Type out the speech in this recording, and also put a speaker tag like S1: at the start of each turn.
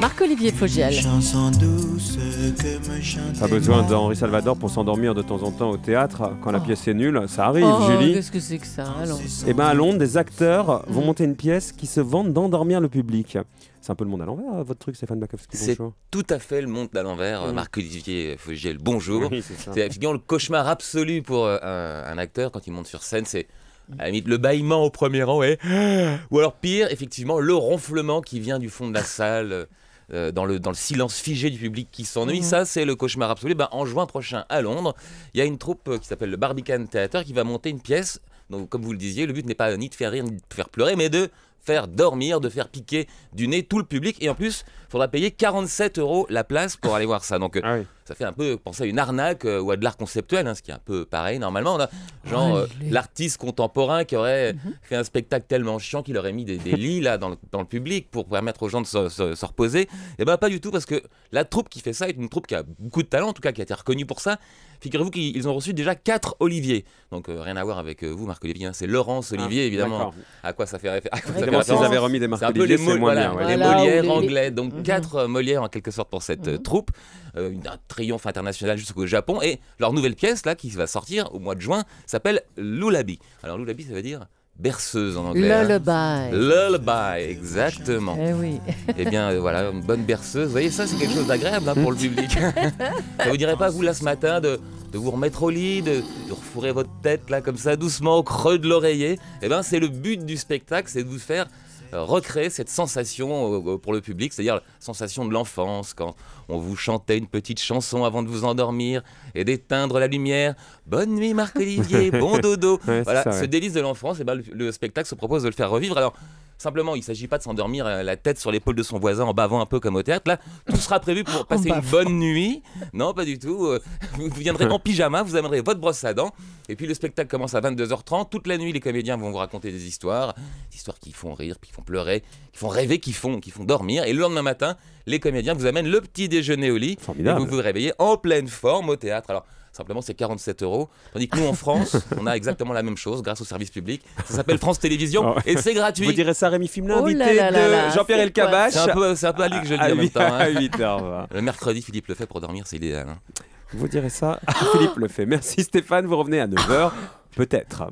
S1: Marc-Olivier Fogiel.
S2: Pas besoin d'Henri Salvador pour s'endormir de temps en temps au théâtre quand la pièce est nulle. Ça arrive,
S1: Oh,
S2: Julie.
S1: qu'est-ce que c'est que ça? Allons.
S2: Eh bien, à Londres, des acteurs vont monter une pièce qui se vante d'endormir le public. C'est un peu le monde à l'envers, votre truc, Stéphane Bakowski.
S3: C'est
S2: Bonjour.
S3: tout à fait le monde à l'envers. Marc-Olivier Fogiel, bonjour.
S2: Oui, c'est ça.
S3: C'est effectivement le cauchemar absolu pour un acteur quand il monte sur scène. C'est à la limite le bâillement au premier rang, ou alors pire, effectivement, le ronflement qui vient du fond de la salle. Dans le silence figé du public qui s'ennuie, ça c'est le cauchemar absolu. En juin prochain à Londres, il y a une troupe qui s'appelle le Barbican Theatre qui va monter une pièce. Donc comme vous le disiez, le but n'est pas ni de faire rire ni de faire pleurer, mais de faire dormir, de faire piquer du nez tout le public. Et en plus, il faudra payer 47 € la place pour aller voir ça. Donc ça fait un peu penser à une arnaque ou à de l'art conceptuel, ce qui est un peu pareil. Normalement, on a l'artiste contemporain qui aurait fait un spectacle tellement chiant qu'il aurait mis des lits là, dans le public pour permettre aux gens de se reposer. Et bien pas du tout, parce que la troupe qui fait ça est une troupe qui a beaucoup de talent, en tout cas qui a été reconnue pour ça. Figurez-vous qu'ils ont reçu déjà 4 Olivier. Donc rien à voir avec vous, Marc-Olivier. C'est Laurence Olivier, évidemment. À quoi ça fait référence?
S2: S'ils avaient remis des Marc-Olivier, c'est moins bien.
S3: Les Molières anglais. Donc 4 Molières en quelque sorte pour cette troupe. Un triomphe international jusqu'au Japon. Et leur nouvelle pièce, là, qui va sortir au mois de juin, s'appelle Lullaby. Alors Lullaby, ça veut dire berceuse en anglais.
S1: Lullaby.
S3: Lullaby, exactement.
S1: Eh oui.
S3: Eh bien, voilà, une bonne berceuse. Vous voyez, ça, c'est quelque chose d'agréable pour le public. Ça vous dirait pas, vous, là, ce matin, de vous remettre au lit, de refourrer votre tête, là, comme ça, doucement, au creux de l'oreiller? Eh bien, c'est le but du spectacle, c'est de vous faire recréer cette sensation pour le public, c'est-à-dire la sensation de l'enfance, quand on vous chantait une petite chanson avant de vous endormir et d'éteindre la lumière. Bonne nuit Marc-Olivier, bon dodo. Voilà, ce délice de l'enfance, le spectacle se propose de le faire revivre. Alors, simplement, il ne s'agit pas de s'endormir la tête sur l'épaule de son voisin en bavant un peu comme au théâtre. Là, tout sera prévu pour passer une bonne nuit. Non, pas du tout. Vous viendrez en pyjama, vous amènerez votre brosse à dents. Et puis le spectacle commence à 22h30. Toute la nuit, les comédiens vont vous raconter des histoires qui font rire, qui font pleurer, qui font rêver, qui font dormir. Et le lendemain matin, les comédiens vous amènent le petit déjeuner au lit.
S2: Formidable.
S3: Et vous vous réveillez en pleine forme au théâtre. Alors, simplement, c'est 47 €. Tandis que nous, en France, on a exactement la même chose grâce au service public. Ça s'appelle France Télévisions et c'est gratuit.
S2: Vous direz ça, Rémi Fimelin,
S1: Oh
S2: invité
S1: là là là là,
S2: de Jean-Pierre
S1: c'est
S2: Elkabbach.
S3: C'est un peu à lui que je le dis en même temps.
S2: À 8h.
S3: Le mercredi, Philippe le fait pour dormir, c'est idéal.
S2: Vous direz ça, Philippe le fait. Merci Stéphane, vous revenez à 9h, peut-être.